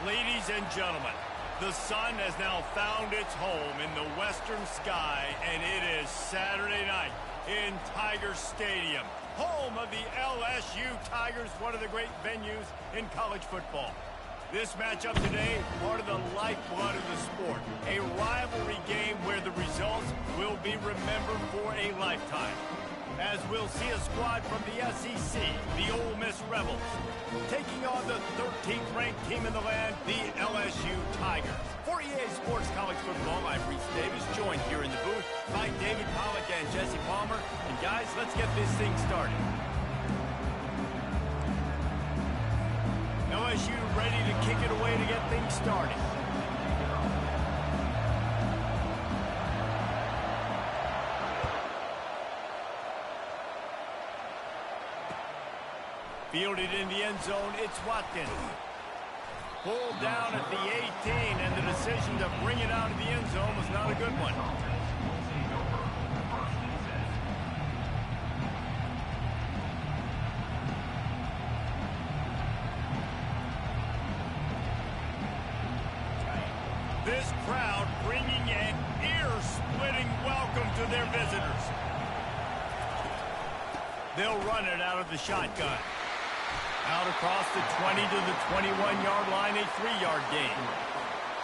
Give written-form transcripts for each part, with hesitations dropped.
Ladies and gentlemen, the sun has now found its home in the western sky, and it is Saturday night in Tiger Stadium, home of the LSU Tigers, one of the great venues in college football. This matchup today, part of the lifeblood of the sport, a rivalry game where the results will be remembered for a lifetime. As we'll see a squad from the SEC, the Ole Miss Rebels, taking on the 13th ranked team in the land, the LSU Tigers. For EA Sports College Football, I'm Reese Davis, joined here in the booth by David Pollack and Jesse Palmer. And guys, let's get this thing started. LSU ready to kick it away to get things started. Fielded in the end zone, it's Watkins. Pulled down at the 18, and the decision to bring it out of the end zone was not a good one. This crowd bringing an ear-splitting welcome to their visitors. They'll run it out of the shotgun. Out across the 20 to the 21-yard line, a 3-yard gain.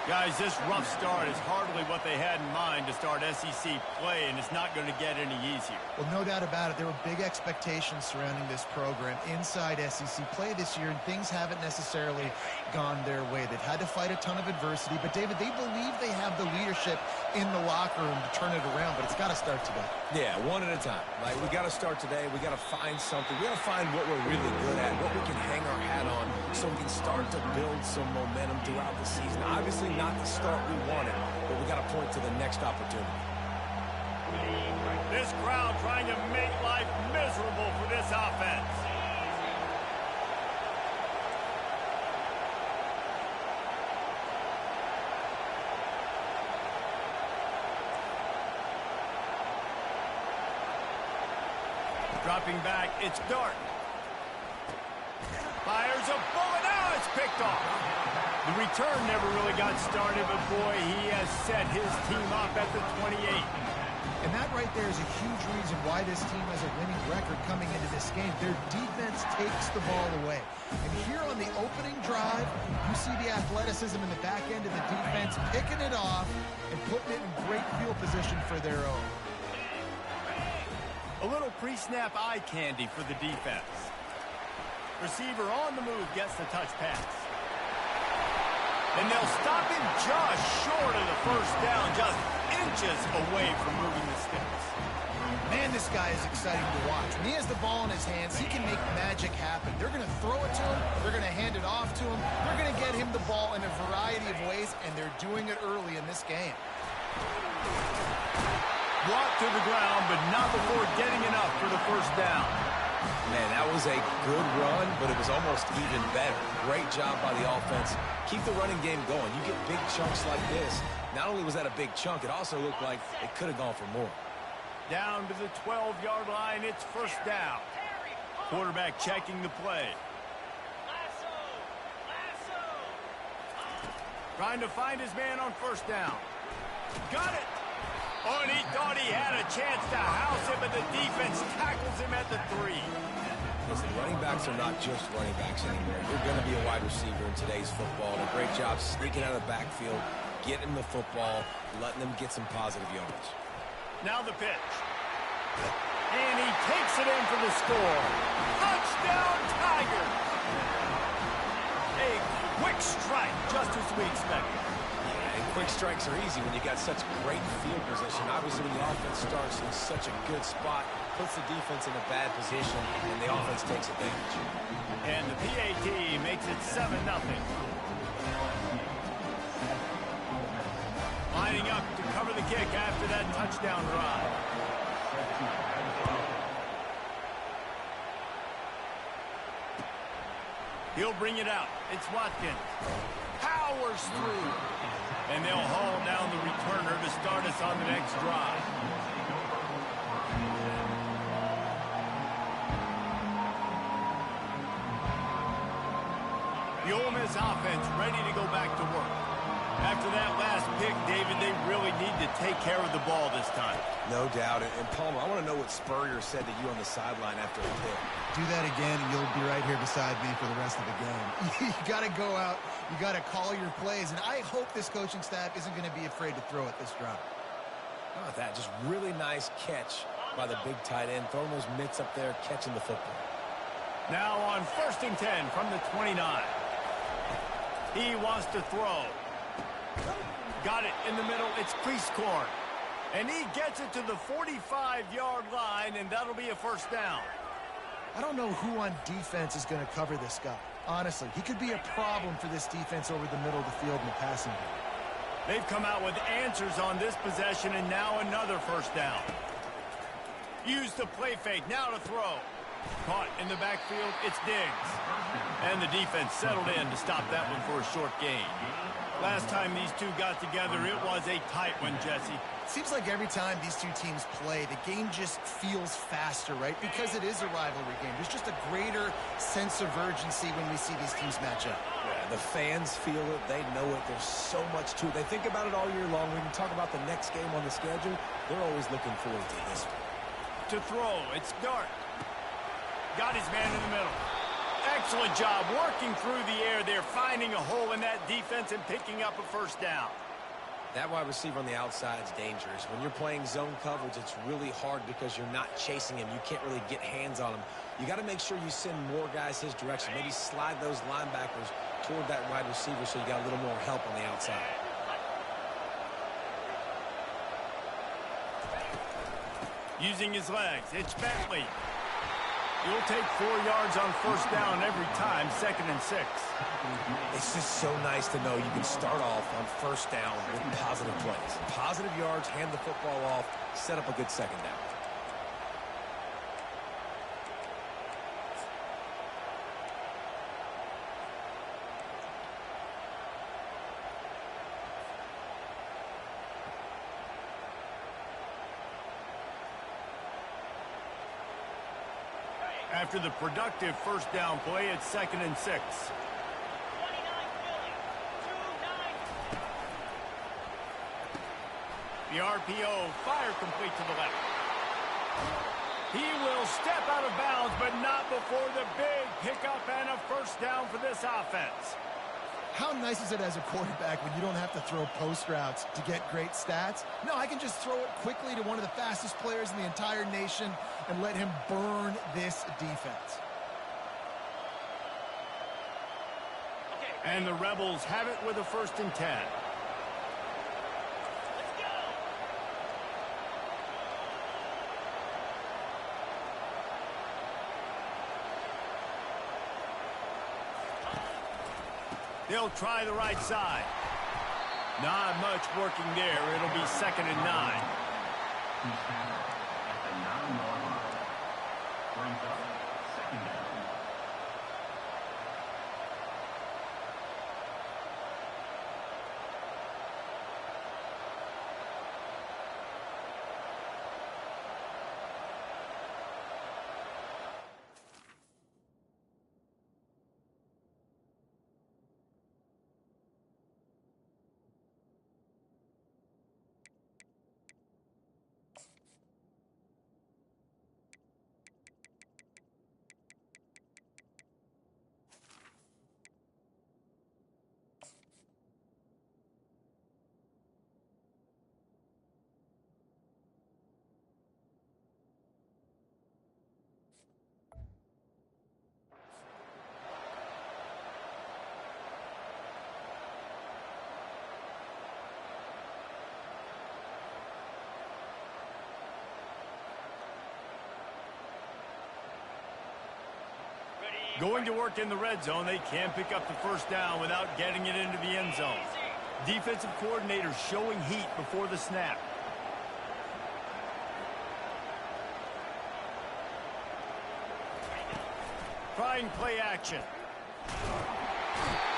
Guys, this rough start is hardly what they had in mind to start SEC play, and it's not going to get any easier. Well, no doubt about it. There were big expectations surrounding this program inside SEC play this year, and things haven't necessarily gone their way. They've had to fight a ton of adversity, but, David, they believe they have the leadership in the locker room to turn it around, but it's got to start today. Yeah, one at a time. Like, we got to start today. We got to find something. We got to find what we're really good at, what we can hang our hat on, so we can start to build some momentum throughout the season. Obviously, not the start we wanted, but we got to point to the next opportunity. This crowd trying to make life miserable for this offense. Dropping back, it's Dart. Fires a bullet. Now it's picked off. The return never really got started, but boy, he has set his team up at the 28. And that right there is a huge reason why this team has a winning record coming into this game. Their defense takes the ball away. And here on the opening drive, you see the athleticism in the back end of the defense, picking it off and putting it in great field position for their own. A little pre-snap eye candy for the defense. Receiver on the move gets the touch pass. And they'll stop him just short of the first down, just inches away from moving the sticks. Man, this guy is exciting to watch. When he has the ball in his hands, he can make magic happen. They're going to throw it to him. They're going to hand it off to him. They're going to get him the ball in a variety of ways, and they're doing it early in this game. Brought to the ground, but not before getting enough for the first down. Man, that was a good run, but it was almost even better. Great job by the offense. Keep the running game going. You get big chunks like this. Not only was that a big chunk, it also looked like it could have gone for more. Down to the 12-yard line, it's first down. Quarterback checking the play. Trying to find his man on first down. Got it! Oh, and he thought he had a chance to house him, but the defense tackles him at the 3. Listen, running backs are not just running backs anymore. You're going to be a wide receiver in today's football. And a great job sneaking out of the backfield, getting the football, letting them get some positive yards. Now the pitch. And he takes it in for the score. Touchdown, Tigers! A quick strike, just as we expected. Quick strikes are easy when you got such great field position. Obviously, when the offense starts in such a good spot, puts the defense in a bad position, and the offense takes advantage. And the PAT makes it 7-0. Lining up to cover the kick after that touchdown drive. He'll bring it out. It's Watkins. Powers through. And they'll haul down the returner to start us on the next drive. The Ole Miss offense ready to go back to work. After that last pick, David, they really need to take care of the ball this time. No doubt. And Palmer, I want to know what Spurrier said to you on the sideline after the pick. Do that again, and you'll be right here beside me for the rest of the game. You got to go out. You got to call your plays, and I hope this coaching staff isn't going to be afraid to throw it this drive. How about that? Just really nice catch by the big tight end, throwing those mitts up there, catching the football. Now on 1st and 10 from the 29. He wants to throw. Got it in the middle. It's Priestcorn. And he gets it to the 45-yard line, and that'll be a first down. I don't know who on defense is going to cover this guy. Honestly, he could be a problem for this defense over the middle of the field in the passing game. They've come out with answers on this possession, and now another first down. Use the play fake. Now to throw. Caught in the backfield. It's Diggs. And the defense settled in to stop that one for a short gain. Last time these two got together, it was a tight one, Jesse. Seems like every time these two teams play, the game just feels faster, right? Because it is a rivalry game. There's just a greater sense of urgency when we see these teams match up. Yeah, the fans feel it. They know it. There's so much to it. They think about it all year long. When you talk about the next game on the schedule, they're always looking forward to this one. To throw, it's Dart. Got his man in the middle. Excellent job working through the air there, finding a hole in that defense and picking up a first down. That wide receiver on the outside is dangerous. When you're playing zone coverage, it's really hard because you're not chasing him. You can't really get hands on him. You got to make sure you send more guys his direction. Maybe slide those linebackers toward that wide receiver so you got a little more help on the outside. Using his legs, it's Bentley. He'll take 4 yards on first down every time, 2nd and 6. It's just so nice to know you can start off on first down with positive plays. Positive yards, hand the football off, set up a good second down. After the productive first down play, it's 2nd and 6. The RPO, fire complete to the left. He will step out of bounds, but not before the big pickup and a first down for this offense. How nice is it as a quarterback when you don't have to throw post routes to get great stats? No, I can just throw it quickly to one of the fastest players in the entire nation and let him burn this defense. And the Rebels have it with a 1st and 10. They'll try the right side. Not much working there. It'll be 2nd and 9. Going to work in the red zone, they can pick up the first down without getting it into the end zone. Defensive coordinator showing heat before the snap. Trying play action.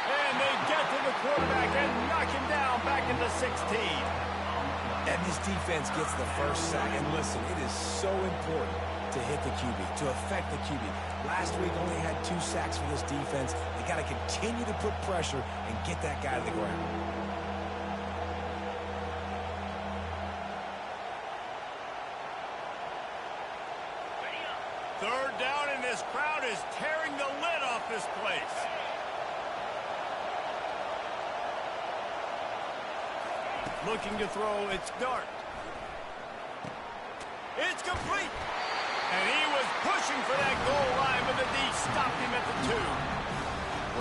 And they get to the quarterback and knock him down back into 16. And this defense gets the first sack. And listen, it is so important to hit the QB, to affect the QB. Last week only had 2 sacks for this defense. They got to continue to put pressure and get that guy to the ground. Third down, and this crowd is tearing the lid off this place. Looking to throw, it's Dart. It's complete. And he was pushing for that goal line, but the D stopped him at the 2.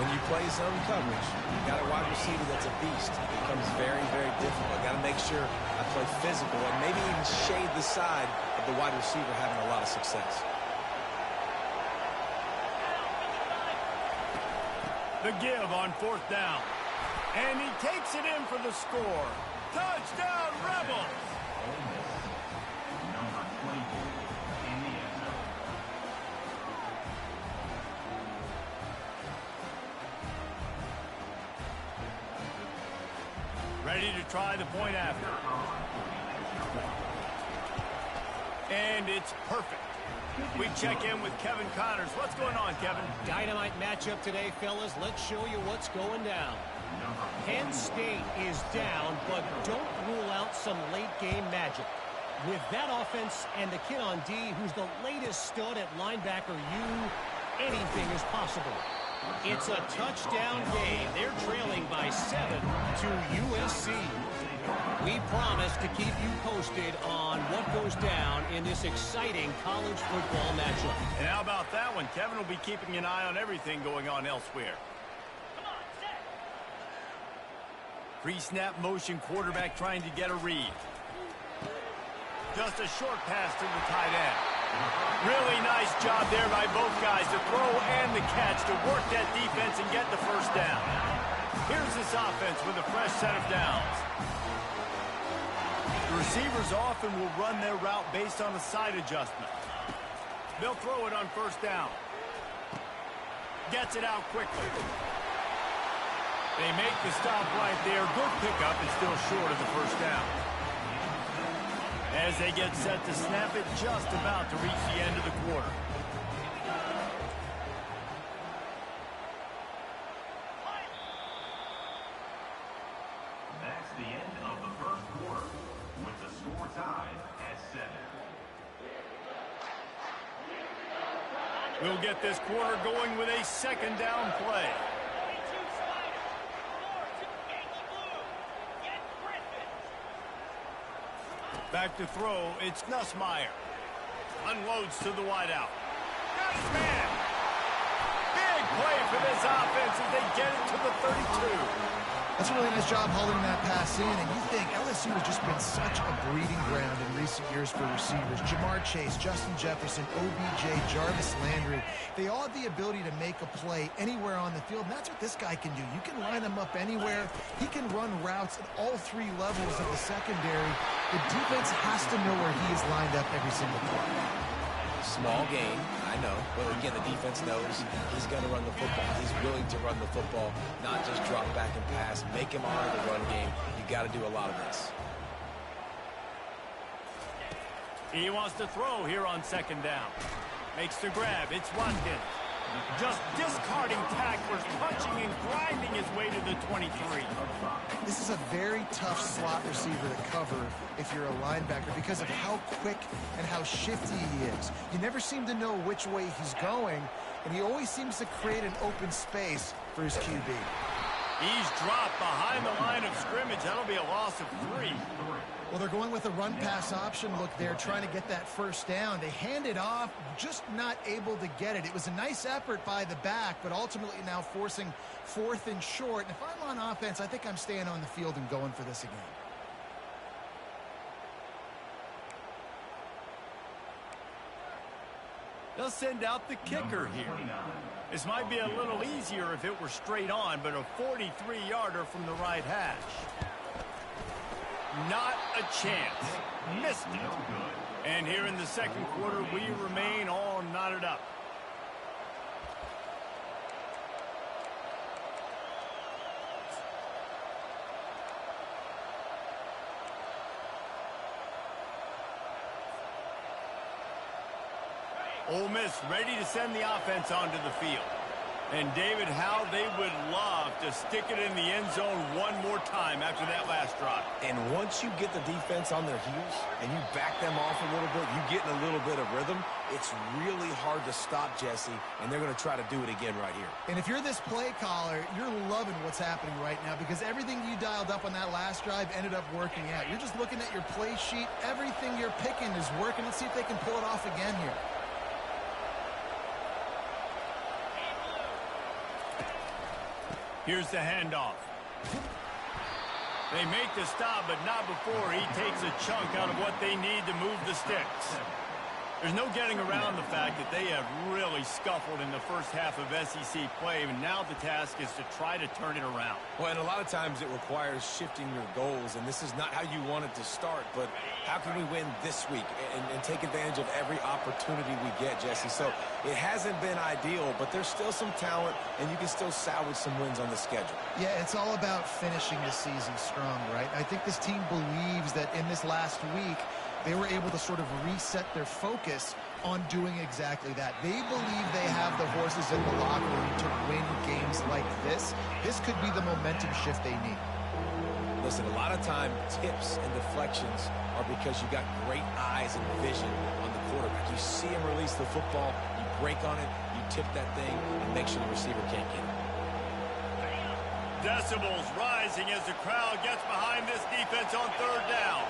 When you play zone coverage, you got a wide receiver that's a beast. It becomes very, very difficult. Got to make sure I play physical and maybe even shade the side of the wide receiver having a lot of success. The give on 4th down. And he takes it in for the score. Touchdown, Rebels! Ready to try the point after. And it's perfect. We check in with Kevin Connors. What's going on, Kevin? Dynamite matchup today, fellas. Let's show you what's going down. Penn State is down, but don't rule out some late-game magic. With that offense and the kid on D, who's the latest stud at linebacker, anything is possible. It's a touchdown game. They're trailing by 7 to USC. We promise to keep you posted on what goes down in this exciting college football matchup. And how about that one? Kevin will be keeping an eye on everything going on elsewhere. Pre-snap motion, quarterback trying to get a read. Just a short pass to the tight end. Really nice job there by both guys to throw and the catch to work that defense and get the first down. Here's this offense with a fresh set of downs. The receivers often will run their route based on a side adjustment. They'll throw it on first down. Gets it out quickly. They make the stop right there. Good pickup and still short of the first down. As they get set to snap it, just about to reach the end of the quarter. That's the end of the first quarter, with the score tied at 7. We'll get this quarter going with a second down play. Back to throw, it's Nussmeier. Unloads to the wideout. Got his man. Big play for this offense as they get it to the 32. That's a really nice job holding that pass in, and you think LSU has just been such a breeding ground in recent years for receivers. Jamar Chase, Justin Jefferson, OBJ, Jarvis Landry. They all have the ability to make a play anywhere on the field, and that's what this guy can do. You can line him up anywhere. He can run routes at all 3 levels of the secondary. The defense has to know where he is lined up every single play. Small game, I know, but again, the defense knows he's going to run the football. He's willing to run the football, not just drop back and pass, make him honor the run game. You got to do a lot of this. He wants to throw here on second down. Makes the grab. It's Watkins. Just discarding tacklers, punching and grinding his way to the 23. This is a very tough slot receiver to cover if you're a linebacker because of how quick and how shifty he is. You never seem to know which way he's going, and he always seems to create an open space for his QB. He's dropped behind the line of scrimmage. That'll be a loss of 3. Well, they're going with a run-pass option look there, trying to get that first down. They hand it off, just not able to get it. It was a nice effort by the back, but ultimately now forcing 4th and short. And if I'm on offense, I think I'm staying on the field and going for this again. They'll send out the kicker here. This might be a little easier if it were straight on, but a 43-yarder from the right hash. Not a chance. Missed it. And here in the second quarter, we remain all knotted up. Ole Miss ready to send the offense onto the field. And, David, how they would love to stick it in the end zone one more time after that last drive. And once you get the defense on their heels and you back them off a little bit, you get in a little bit of rhythm, it's really hard to stop, Jesse, and they're going to try to do it again right here. And if you're this play caller, you're loving what's happening right now because everything you dialed up on that last drive ended up working out. You're just looking at your play sheet. Everything you're picking is working. Let's see if they can pull it off again here. Here's the handoff. They make the stop, but not before he takes a chunk out of what they need to move the sticks. There's no getting around the fact that they have really scuffled in the first half of SEC play, and now the task is to try to turn it around. Well, and a lot of times it requires shifting your goals, and this is not how you want it to start, but how can we win this week and take advantage of every opportunity we get, Jesse? So it hasn't been ideal, but there's still some talent, and you can still salvage some wins on the schedule. Yeah, it's all about finishing the season strong, right? I think this team believes that in this last week, they were able to sort of reset their focus on doing exactly that. They believe they have the horses in the locker room to win games like this. This could be the momentum shift they need. Listen, a lot of time, tips and deflections are because you got great eyes and vision on the quarterback. You see him release the football, you break on it, you tip that thing, and make sure the receiver can't get it. Decibels rising as the crowd gets behind this defense on third down.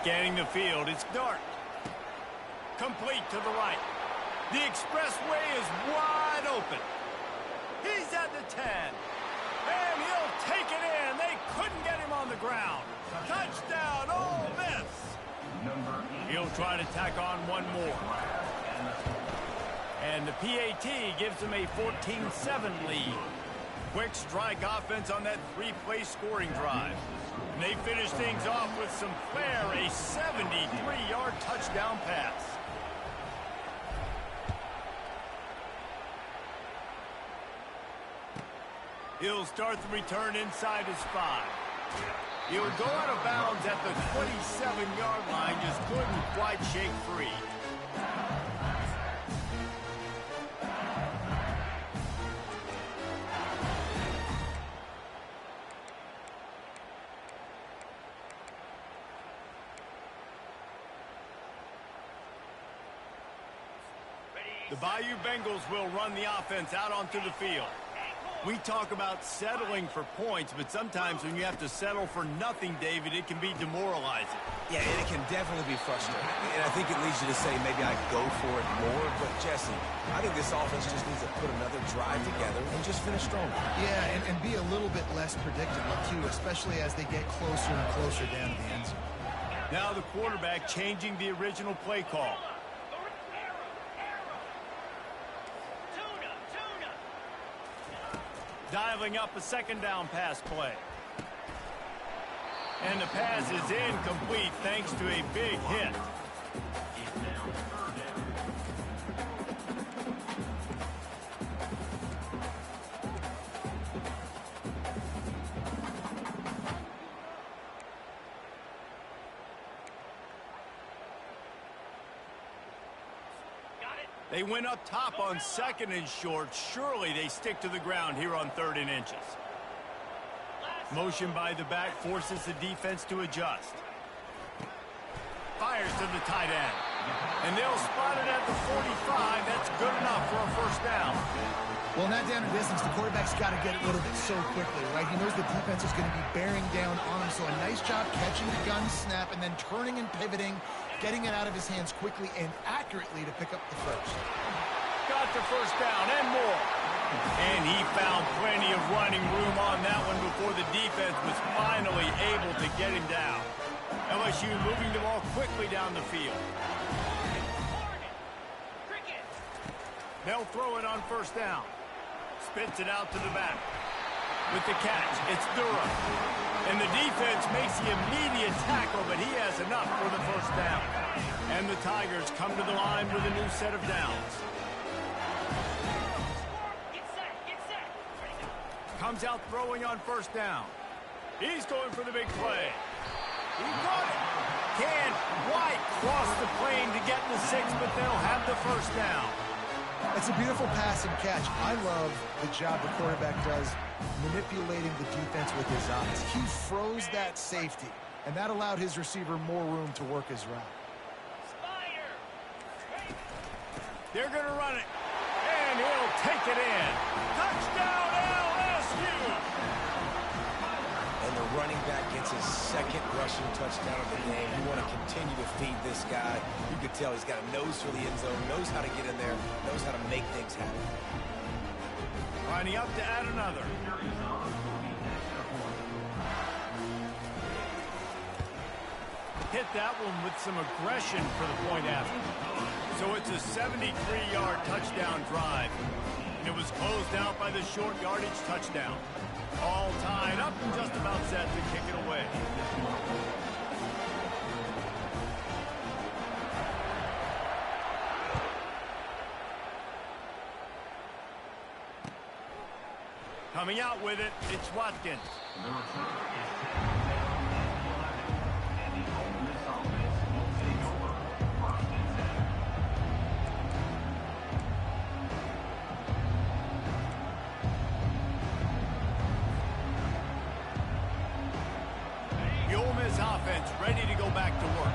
Scanning the field, it's Dart. Complete to the right. The expressway is wide open. He's at the 10. And he'll take it in. They couldn't get him on the ground. Touchdown, Ole Miss. He'll try to tack on one more. And the PAT gives them a 14-7 lead. Quick strike offense on that three-play scoring drive. And they finish things off with some flair, a 73-yard touchdown pass. He'll start the return inside his 5. He'll go out of bounds at the 27-yard line, just couldn't quite shake free. The Bayou Bengals will run the offense out onto the field. We talk about settling for points, but sometimes when you have to settle for nothing, David, it can be demoralizing. Yeah, and it can definitely be frustrating. And I think it leads you to say maybe I go for it more. But, Jesse, I think this offense just needs to put another drive together and just finish stronger. Yeah, and be a little bit less predictable, too, especially as they get closer and closer down to the end zone. Now the quarterback changing the original play call. Dialing up a second down pass play. And the pass is incomplete thanks to a big hit. They went up top on 2nd and short. Surely they stick to the ground here on 3rd and inches. Motion by the back forces the defense to adjust. Fires to the tight end. And they'll spot it at the 45. That's good enough for a first down. Well, not down in distance, the quarterback's got to get rid of it so quickly, right? He knows the defense is going to be bearing down on him, so a nice job catching the gun snap and then turning and pivoting, getting it out of his hands quickly and accurately to pick up the first. Got the first down and more. And he found plenty of running room on that one before the defense was finally able to get him down. LSU moving the ball quickly down the field. They'll throw it on first down. Spits it out to the back. With the catch, it's Durham. And the defense makes the immediate tackle, but he has enough for the first down. And the Tigers come to the line with a new set of downs. Comes out throwing on first down. He's going for the big play. He got it. Can't quite cross the plane to get the 6, but they'll have the first down. It's a beautiful pass and catch. I love the job the quarterback does manipulating the defense with his eyes. He froze that safety, and that allowed his receiver more room to work his route. They're going to run it, and he'll take it in. Touchdown, LSU! running back gets his second rushing touchdown of the game. You want to continue to feed this guy. You can tell he's got a nose for the end zone, knows how to get in there, knows how to make things happen. Lining up to add another. Hit that one with some aggression for the point after. So it's a 73-yard touchdown drive. And it was closed out by the short yardage touchdown. All tied up and just about set to kick it away. Coming out with it, it's Watkins. The return is 10-11, and the Ole Miss offense will take over 1st and 10. The Ole Miss offense ready to go back to work.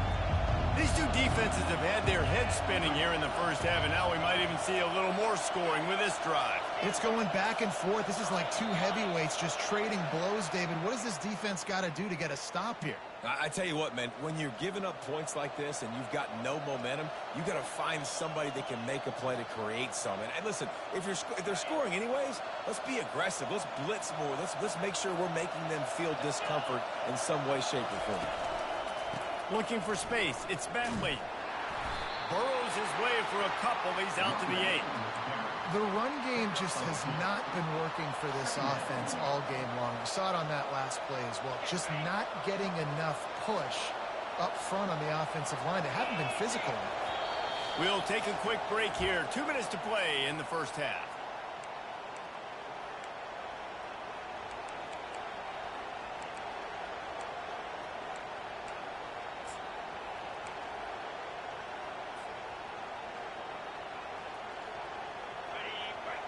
These two defenses have had their heads spinning here in the first half, and now we might even see a little more scoring with this drive. It's going back and forth. This is like two heavyweights just trading blows, David. What does this defense got to do to get a stop here? I tell you what, man, when you're giving up points like this and you've got no momentum, you got to find somebody that can make a play to create some. And listen, if they're scoring anyways, let's be aggressive. Let's blitz more. Let's make sure we're making them feel discomfort in some way, shape, or form. Looking for space. It's Bentley. Burrows his way for a couple. He's out to the 8. The run game just has not been working for this offense all game long. We saw it on that last play as well. Just not getting enough push up front on the offensive line. They haven't been physical enough. We'll take a quick break here. 2 minutes to play in the first half.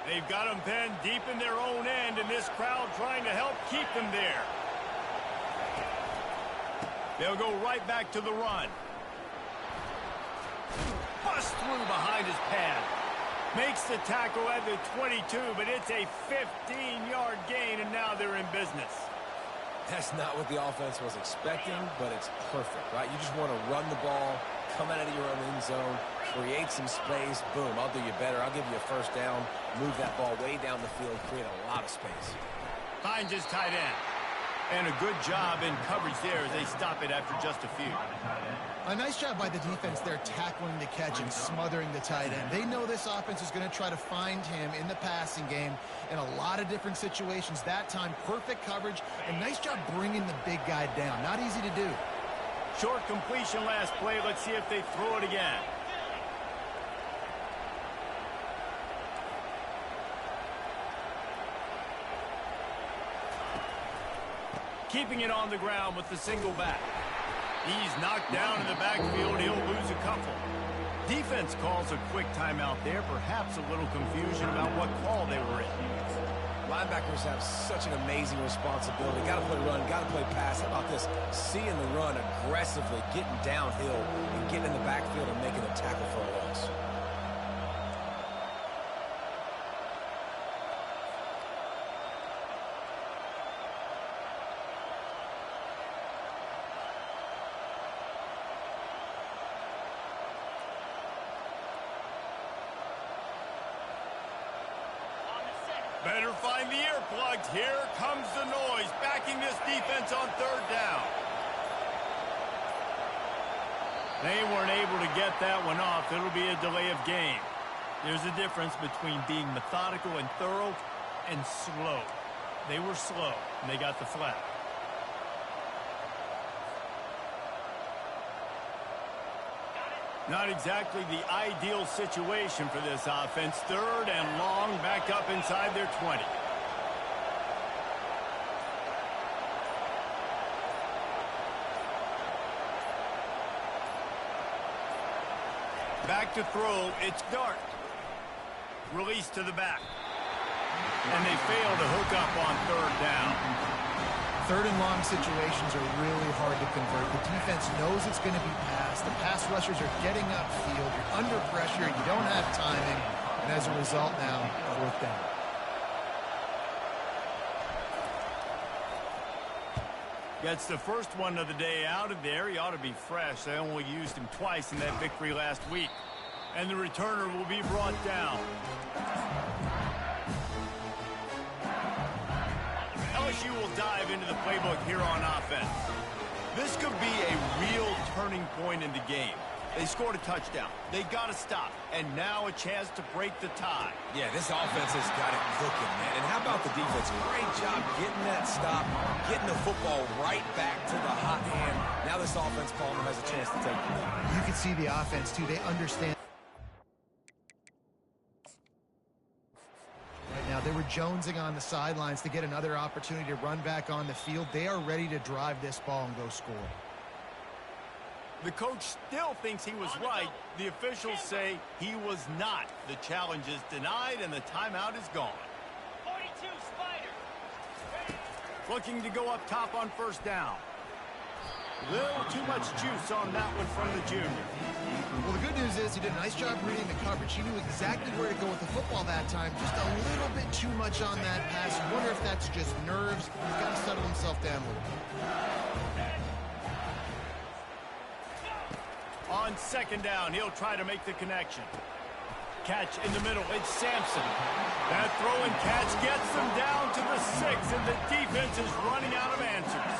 They've got them pinned deep in their own end, and this crowd trying to help keep them there. They'll go right back to the run. Bust through behind his pad. Makes the tackle at the 22, but it's a 15-yard gain, and now they're in business. That's not what the offense was expecting, but it's perfect, right? You just want to run the ball, come out of your own end zone, create some space, boom, I'll do you better. I'll give you a first down, move that ball way down the field, create a lot of space. Finds his tight end. And a good job in coverage there as they stop it after just a few. A nice job by the defense there tackling the catch and smothering the tight end. They know this offense is going to try to find him in the passing game in a lot of different situations. That time, perfect coverage, and nice job bringing the big guy down. Not easy to do. Short completion last play. Let's see if they throw it again. Keeping it on the ground with the single back. He's knocked down in the backfield. He'll lose a couple. Defense calls a quick timeout there. Perhaps a little confusion about what call they were in. Linebackers have such an amazing responsibility. Got to play run, got to play pass. How about this? Seeing the run aggressively, getting downhill, and getting in the backfield and making a tackle for a loss. Better find the earplugs. Here comes the noise, backing this defense on third down. They weren't able to get that one off. It'll be a delay of game. There's a difference between being methodical and thorough and slow. They were slow, and they got the flag. Not exactly the ideal situation for this offense. Third and long, back up inside their 20. Back to throw, it's Dart. Release to the back. And they fail to hook up on third down. Third and long situations are really hard to convert. The defense knows it's going to be passed. The pass rushers are getting upfield. You're under pressure. You don't have timing. And as a result now, fourth down. Gets the first one of the day out of there. He ought to be fresh. They only used him twice in that victory last week. And the returner will be brought down. LSU will dive into the playbook here on offense. This could be a real turning point in the game. They scored a touchdown. They got to stop. And now a chance to break the tie. Yeah, this offense has got it cooking, man. And how about the defense? Great job getting that stop, getting the football right back to the hot hand. Now this offense, Palmer, has a chance to take the lead. You can see the offense, too. They understand. Right now, they were jonesing on the sidelines to get another opportunity to run back on the field. They are ready to drive this ball and go score. The coach still thinks he was right. The officials say he was not. The challenge is denied, and the timeout is gone. 42 Spider. Looking to go up top on first down. Little too much juice on that one from the junior. Well, the good news is he did a nice job reading the coverage. He knew exactly where to go with the football that time. Just a little bit too much on that pass. You wonder if that's just nerves. He's got to settle himself down a little bit. On second down, he'll try to make the connection. Catch in the middle, it's Sampson. That throw and catch gets them down to the 6, and the defense is running out of answers.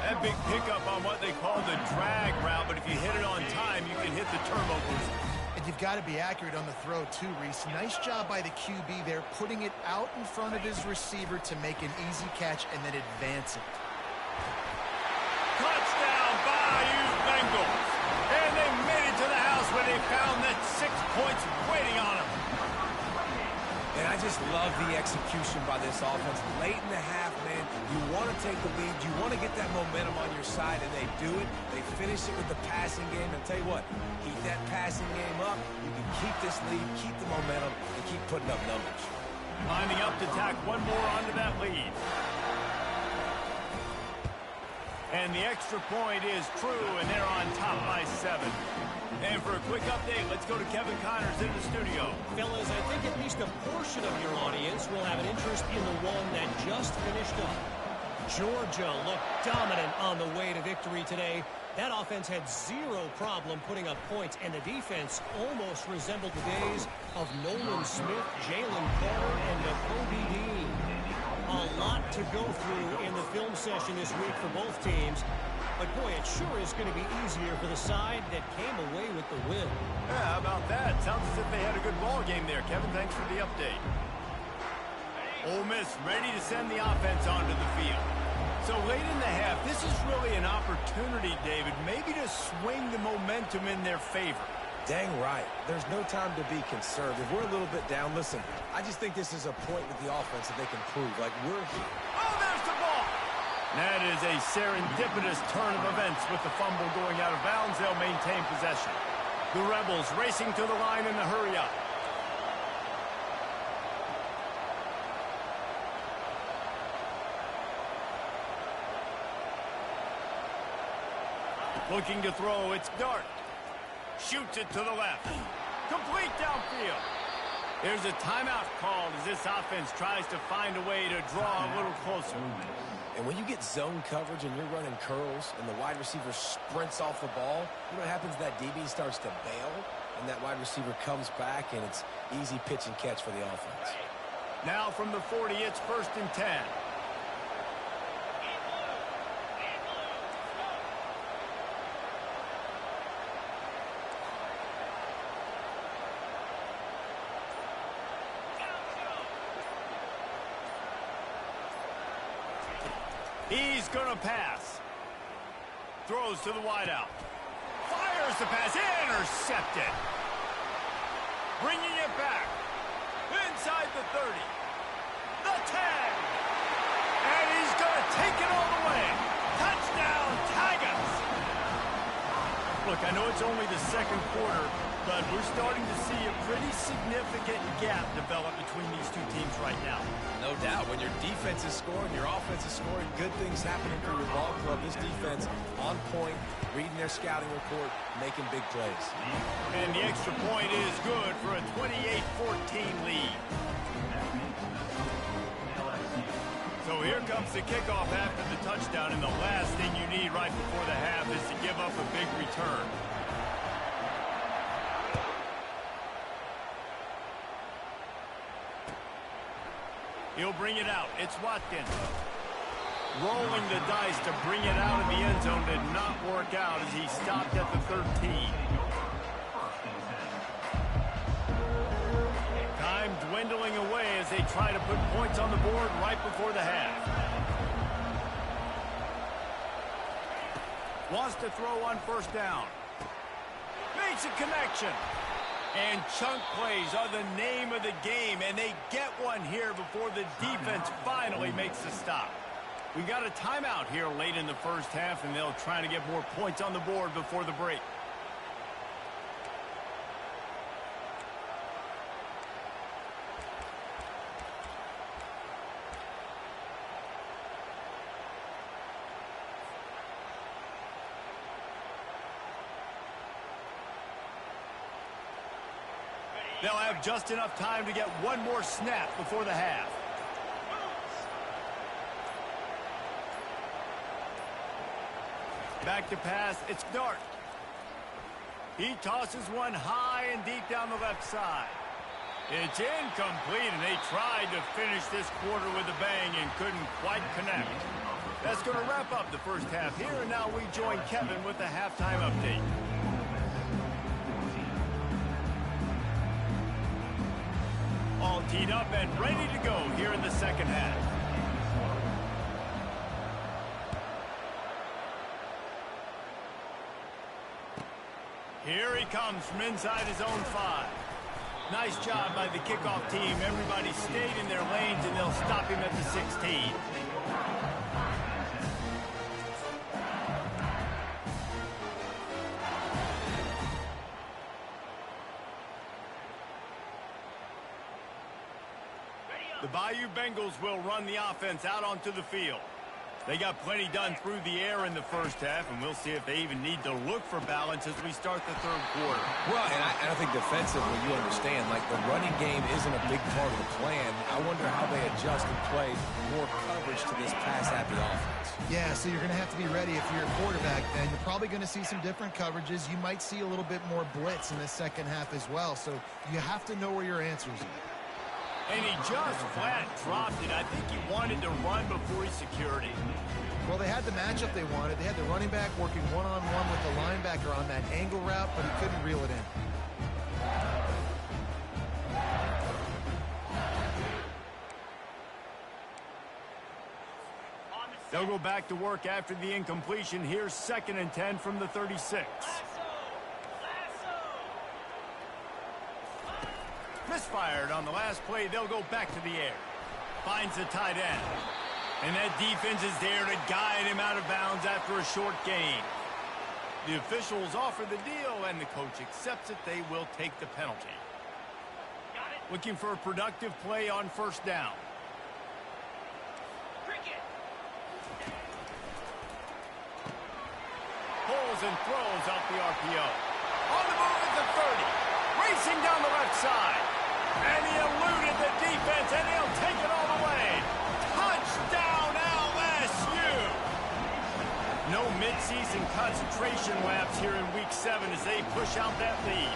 That big pickup on what they call the drag route, but if you hit it on time, you can hit the turbo booster. And you've got to be accurate on the throw, too, Reese. Nice job by the QB there, putting it out in front of his receiver to make an easy catch and then advance it. Touchdown, Bayou Bengals. And they made it to the house where they found that 6 points waiting on them. And I just love the execution by this offense. Late in the half, man, you want to take the lead. You want to get that momentum on your side, and they do it. They finish it with the passing game. And tell you what, keep that passing game up. You can keep this lead, keep the momentum, and keep putting up numbers. Lining up to tack one more onto that lead. And the extra point is true, and they're on top by 7. And for a quick update, let's go to Kevin Connors in the studio. Fellas, I think at least a portion of your audience will have an interest in the one that just finished up. Georgia looked dominant on the way to victory today. That offense had zero problem putting up points, and the defense almost resembled the days of Nolan Smith, Jalen Carter, and Nakobe Dean. A lot to go through in the film session this week for both teams. But, boy, it sure is going to be easier for the side that came away with the win. Yeah, how about that? Sounds as if they had a good ball game there. Kevin, thanks for the update. Ole Miss ready to send the offense onto the field. So late in the half, this is really an opportunity, David, maybe to swing the momentum in their favor. Dang right. There's no time to be conservative. We're a little bit down. Listen, I just think this is a point with the offense that they can prove. Like, we're here. Oh, there's the ball! That is a serendipitous turn of events with the fumble going out of bounds. They'll maintain possession. The Rebels racing to the line in the hurry-up. Looking to throw, it's Dart. Shoots it to the left. Complete downfield. There's a timeout called as this offense tries to find a way to draw a little closer. And when you get zone coverage and you're running curls and the wide receiver sprints off the ball, you know what happens? That DB starts to bail, and that wide receiver comes back, and it's easy pitch and catch for the offense. Now from the 40, it's 1st and 10. He's going to pass. Throws to the wideout. Fires the pass. Intercepted. Bringing it back. Inside the 30. The 10. And he's going to take it all the way. Touchdown, Tigers. Look, I know it's only the second quarter, but we're starting to see a pretty significant gap develop between these two teams right now. No doubt. When your defense is scoring, your offense is scoring, good things happening for your ball club. This defense on point, reading their scouting report, making big plays. And the extra point is good for a 28-14 lead. So here comes the kickoff after the touchdown, and the last thing you need right before the half is to give up a big return. He'll bring it out. It's Watkins. Rolling the dice to bring it out of the end zone did not work out as he stopped at the 13. Time dwindling away as they try to put points on the board right before the half. Wants to throw on first down. Makes a connection. And chunk plays are the name of the game, and they get one here before the defense finally makes the stop. We got a timeout here late in the first half, and they'll try to get more points on the board before the break. They'll have just enough time to get one more snap before the half. Back to pass, it's Dart. He tosses one high and deep down the left side. It's incomplete, and they tried to finish this quarter with a bang and couldn't quite connect. That's going to wrap up the first half here, and now we join Kevin with the halftime update. All teed up and ready to go here in the second half. Here he comes from inside his own 5. Nice job by the kickoff team. Everybody stayed in their lanes, and they'll stop him at the 16. The Bayou Bengals will run the offense out onto the field. They got plenty done through the air in the first half, and we'll see if they even need to look for balance as we start the third quarter. Well, and I think defensively, you understand, like the running game isn't a big part of the plan. I wonder how they adjust and play more coverage to this pass-happy offense. Yeah, so you're going to have to be ready if you're a quarterback then. You're probably going to see some different coverages. You might see a little bit more blitz in the second half as well, so you have to know where your answers are. And he just flat dropped it. I think he wanted to run before he secured it. Well, they had the matchup they wanted. They had the running back working one-on-one with the linebacker on that angle route, but he couldn't reel it in. They'll go back to work after the incompletion. Here's 2nd and 10 from the 36. Misfired on the last play. They'll go back to the air. Finds the tight end. And that defense is there to guide him out of bounds after a short gain. The officials offer the deal, and the coach accepts it. They will take the penalty. Looking for a productive play on first down. Pulls and throws out the RPO. On the move at the 30. Racing down the left side. And he eluded the defense, and he'll take it all the way. Touchdown, LSU! No midseason concentration laps here in Week 7 as they push out that lead.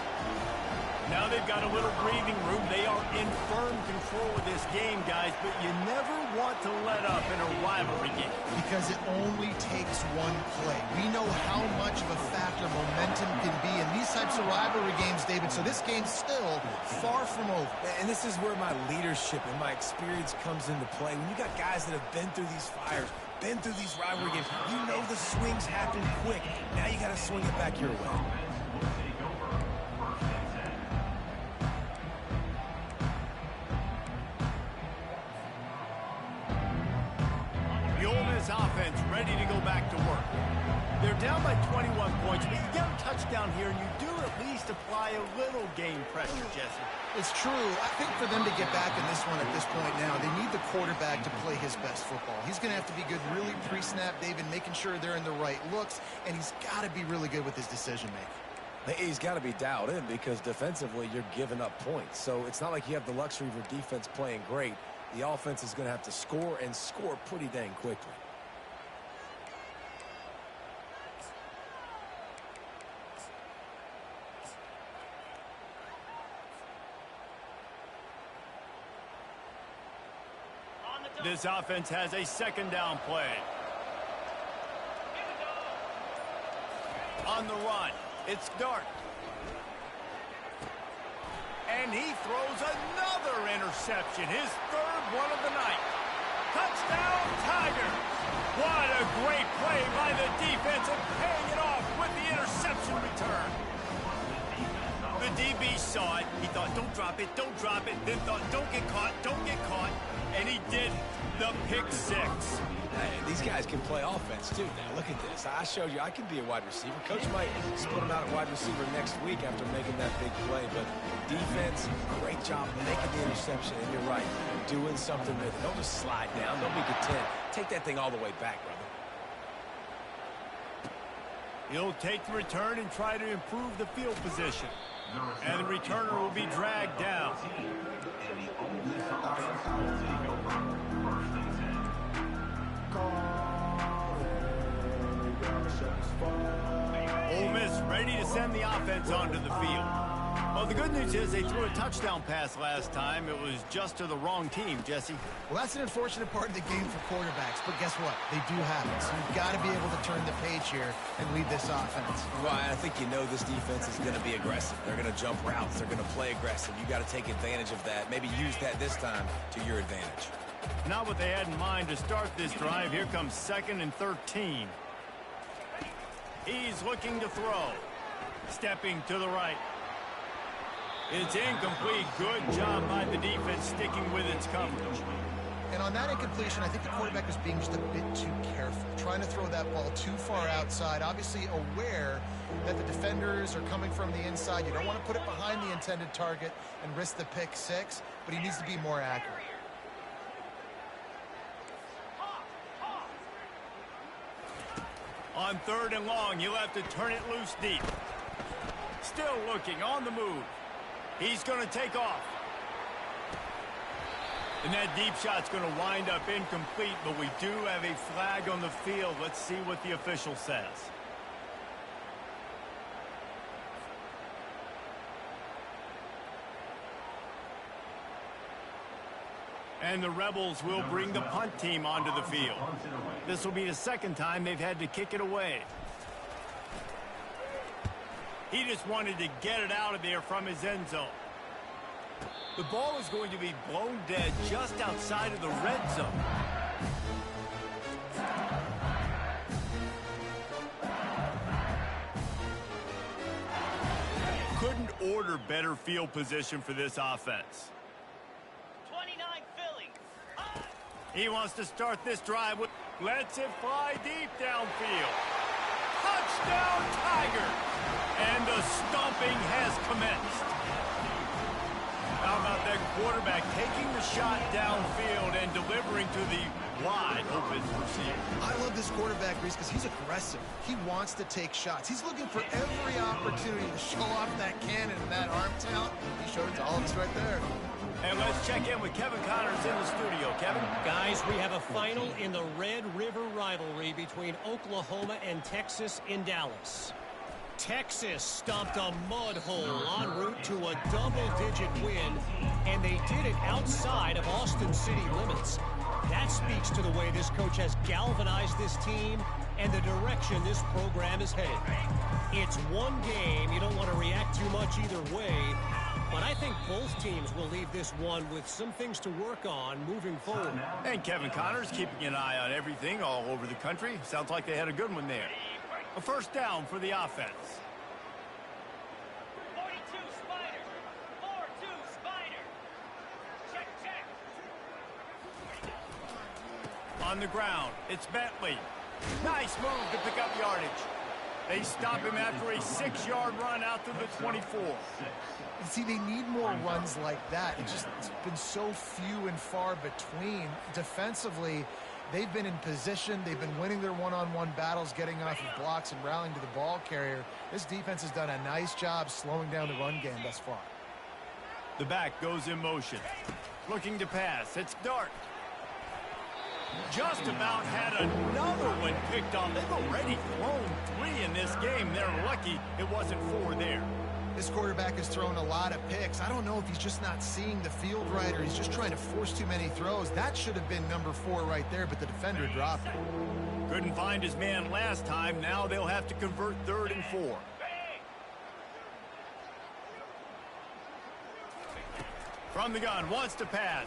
Now they've got a little breathing room. They are in firm control of this game, guys, but you never want to let up in a rivalry game. Because it only takes one play. We know how much of a factor momentum can be in these types of rivalry games, David, so this game's still far from over. And this is where my leadership and my experience comes into play. When you got guys that have been through these fires, been through these rivalry games, you know the swings happen quick. Now you got to swing it back your way. Offense ready to go back to work. They're down by 21 points, but you get a touchdown here, and you do at least apply a little game pressure, Jesse. It's true. I think for them to get back in this one at this point now, they need the quarterback to play his best football. He's going to have to be good really pre-snap, David, making sure they're in the right looks, and he's got to be really good with his decision-making. He's got to be dialed in because defensively you're giving up points. So it's not like you have the luxury of your defense playing great. The offense is going to have to score and score pretty dang quickly. This offense has a second down play. On the run, it's Dart. And he throws another interception, his third one of the night. Touchdown, Tigers! What a great play by the defense and paying it off with the interception return. The DB saw it. He thought, don't drop it, don't drop it. Then thought, don't get caught, don't get caught. And he did the pick six. Hey, these guys can play offense, too. Now, look at this. I showed you I can be a wide receiver. Coach might split him out at wide receiver next week after making that big play. But defense, great job making the interception. And you're right, doing something with it. Don't just slide down. Don't be content. Take that thing all the way back, brother. He'll take the return and try to improve the field position. And the returner will be dragged down. Ole Miss ready to send the offense onto the field. Well, the good news is they threw a touchdown pass last time. It was just to the wrong team, Jesse. Well, that's an unfortunate part of the game for quarterbacks, but guess what? They do have it. So you've got to be able to turn the page here and lead this offense. Well, I think you know this defense is going to be aggressive. They're going to jump routes. They're going to play aggressive. You got to take advantage of that. Maybe use that this time to your advantage. Not what they had in mind to start this drive. Here comes 2nd and 13. He's looking to throw. Stepping to the right. It's incomplete. Good job by the defense sticking with its coverage. And on that incompletion, I think the quarterback was being just a bit too careful, trying to throw that ball too far outside, obviously aware that the defenders are coming from the inside. You don't want to put it behind the intended target and risk the pick six, but he needs to be more accurate. On 3rd and long, you'll have to turn it loose deep. Still looking, on the move. He's going to take off. And that deep shot's going to wind up incomplete, but we do have a flag on the field. Let's see what the official says. And the Rebels will bring the punt team onto the field. This will be the second time they've had to kick it away. He just wanted to get it out of there from his end zone. The ball is going to be blown dead just outside of the red zone. Couldn't order better field position for this offense. 29 Philly. He wants to start this drive with, lets it fly deep downfield. Touchdown, Tiger! And the stomping has commenced. How about that quarterback taking the shot downfield and delivering to the wide open receiver? I love this quarterback, Reese, because he's aggressive. He wants to take shots. He's looking for every opportunity to show off that cannon and that arm talent. He showed it to all of us right there. And let's check in with Kevin Connors in the studio. Kevin? Guys, we have a final in the Red River rivalry between Oklahoma and Texas in Dallas. Texas stomped a mud hole en route to a double-digit win, and they did it outside of Austin city limits. That speaks to the way this coach has galvanized this team and the direction this program is headed. It's one game. You don't want to react too much either way, but I think both teams will leave this one with some things to work on moving forward. And Kevin Connors keeping an eye on everything all over the country. Sounds like they had a good one there. A first down for the offense. 42 Spider. 4-2 Spider. Check, check. On the ground, it's Bentley. Nice move to pick up yardage. They stop him after a 6-yard run out to the 24. See, they need more runs like that. It's been so few and far between. Defensively, they've been in position. They've been winning their one-on-one battles, getting off of blocks and rallying to the ball carrier. This defense has done a nice job slowing down the run game thus far. The back goes in motion. Looking to pass. It's Dart. Just about had another one picked off. They've already thrown 3 in this game. They're lucky it wasn't 4 there. This quarterback has thrown a lot of picks. I don't know if he's just not seeing the field right or he's just trying to force too many throws. That should have been number 4 right there, but the defender dropped it. Couldn't find his man last time. Now they'll have to convert 3rd and 4. From the gun, wants to pass.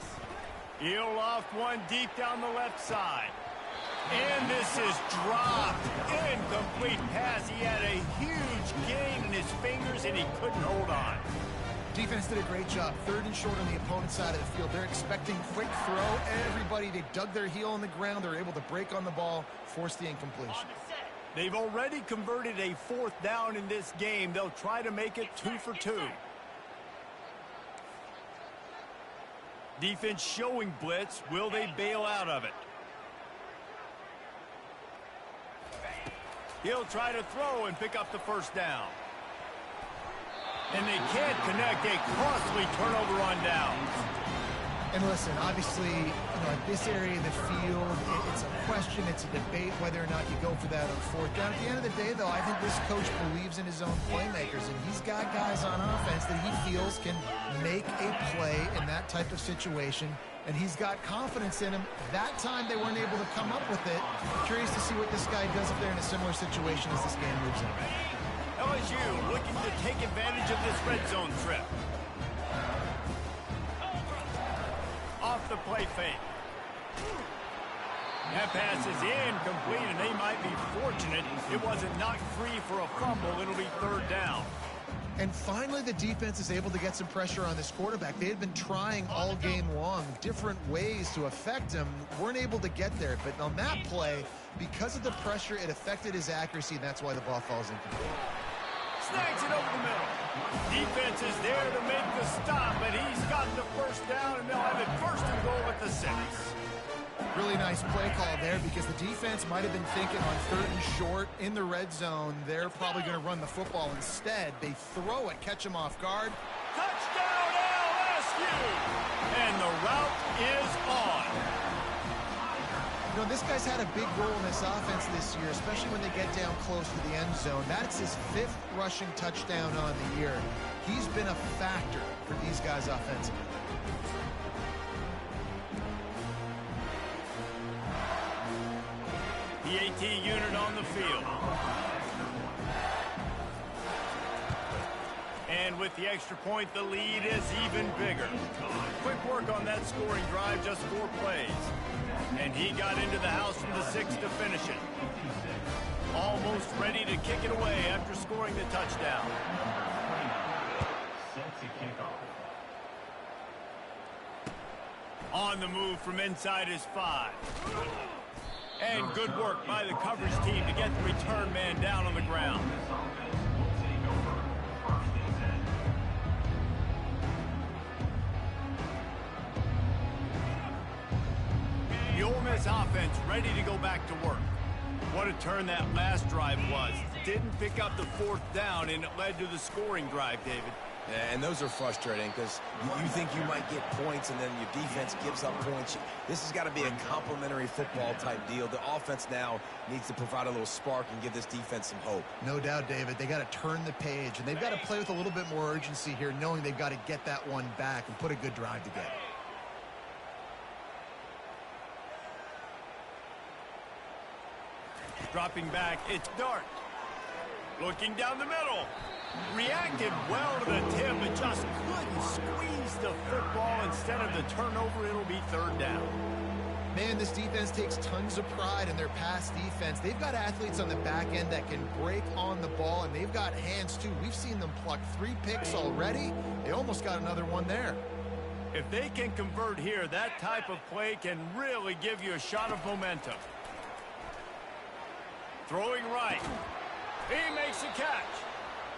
He'll loft one deep down the left side. And this is dropped. Incomplete pass. He had a huge gain in his fingers, and he couldn't hold on. Defense did a great job. 3rd and short on the opponent's side of the field. They're expecting quick throw. Everybody, they dug their heel on the ground. They're able to break on the ball, force the incompletion. They've already converted a 4th down in this game. They'll try to make it 2 for 2. Defense showing blitz. Will they bail out of it? He'll try to throw and pick up the 1st down. And they can't connect. A costly turnover on downs. And listen, obviously, at this area of the field, it's a question, it's a debate whether or not you go for that on 4th down. At the end of the day, though, I think this coach believes in his own playmakers, and he's got guys on offense that he feels can make a play in that type of situation, and he's got confidence in him. That time, they weren't able to come up with it. Curious to see what this guy does if they're in a similar situation as this game moves in. LSU looking to take advantage of this red zone trip. Off the play fake. That pass is incomplete, and they might be fortunate it wasn't knocked free for a fumble. It'll be 3rd down. And finally, the defense is able to get some pressure on this quarterback. They had been trying all game long different ways to affect him. Weren't able to get there. But on that play, because of the pressure, it affected his accuracy, and that's why the ball falls incomplete. Snags it over the middle. Defense is there to make the stop, but he's got the 1st down, and they'll have it 1st and goal at the 6. Really nice play call there because the defense might have been thinking on 3rd and short in the red zone. They're probably going to run the football instead. They throw it, catch him off guard. Touchdown LSU! And the route is on. This guy's had a big role in this offense this year, especially when they get down close to the end zone. That's his 5th rushing touchdown on the year. He's been a factor for these guys offensively. The AT unit on the field. And with the extra point, the lead is even bigger. Quick work on that scoring drive, just 4 plays. And he got into the house from the 6 to finish it. Almost ready to kick it away after scoring the touchdown. On the move from inside his 5. And good work by the coverage team to get the return man down on the ground. The Ole Miss offense ready to go back to work. What a turn that last drive was. Didn't pick up the 4th down, and it led to the scoring drive, David. Yeah, and those are frustrating because you think you might get points and then your defense gives up points. This has got to be a complimentary football type deal. The offense now needs to provide a little spark and give this defense some hope. No doubt, David. They got to turn the page, and they've got to play with a little bit more urgency here, knowing they've got to get that one back and put a good drive together. Dropping back, it's Dart. Looking down the middle. Reacted well to the tip, but just couldn't squeeze the football. Instead of the turnover, it'll be 3rd down. Man, this defense takes tons of pride in their pass defense. They've got athletes on the back end that can break on the ball, and they've got hands, too. We've seen them pluck 3 picks already. They almost got another one there. If they can convert here, that type of play can really give you a shot of momentum. Throwing right. He makes a catch.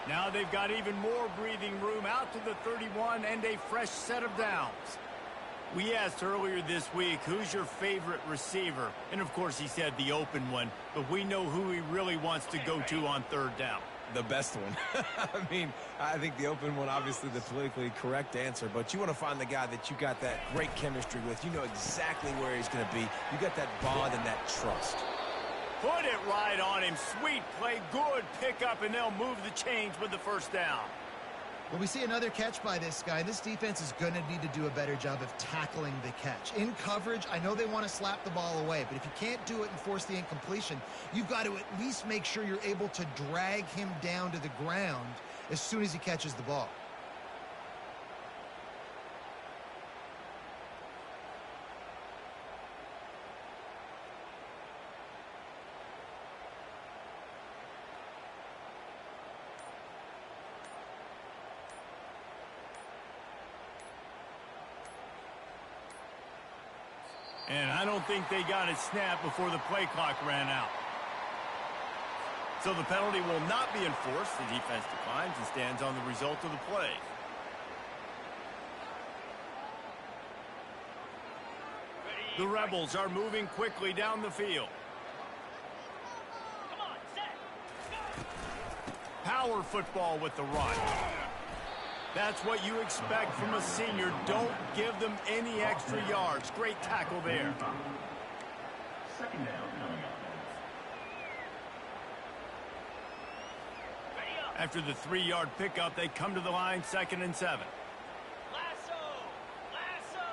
Now they've got even more breathing room out to the 31 and a fresh set of downs. We asked earlier this week, who's your favorite receiver? And, of course, he said the open one. But we know who he really wants to go to on 3rd down. The best one. I mean, I think the open one, obviously the politically correct answer, but you want to find the guy that you got that great chemistry with. You know exactly where he's going to be. You got that bond and that trust. Put it right on him. Sweet play, good pickup, and they'll move the chains with the first down. Well, we see another catch by this guy. This defense is going to need to do a better job of tackling the catch. In coverage, I know they want to slap the ball away, but if you can't do it and force the incompletion, you've got to at least make sure you're able to drag him down to the ground as soon as he catches the ball. And I don't think they got it snapped before the play clock ran out. So the penalty will not be enforced. The defense declines and stands on the result of the play. The Rebels are moving quickly down the field. Come on, set. Power football with the run. That's what you expect from a senior. Don't give them any extra yards. Great tackle there. Second down coming up. Ready up. After the 3-yard pickup, they come to the line, 2nd and 7. Lasso. Lasso.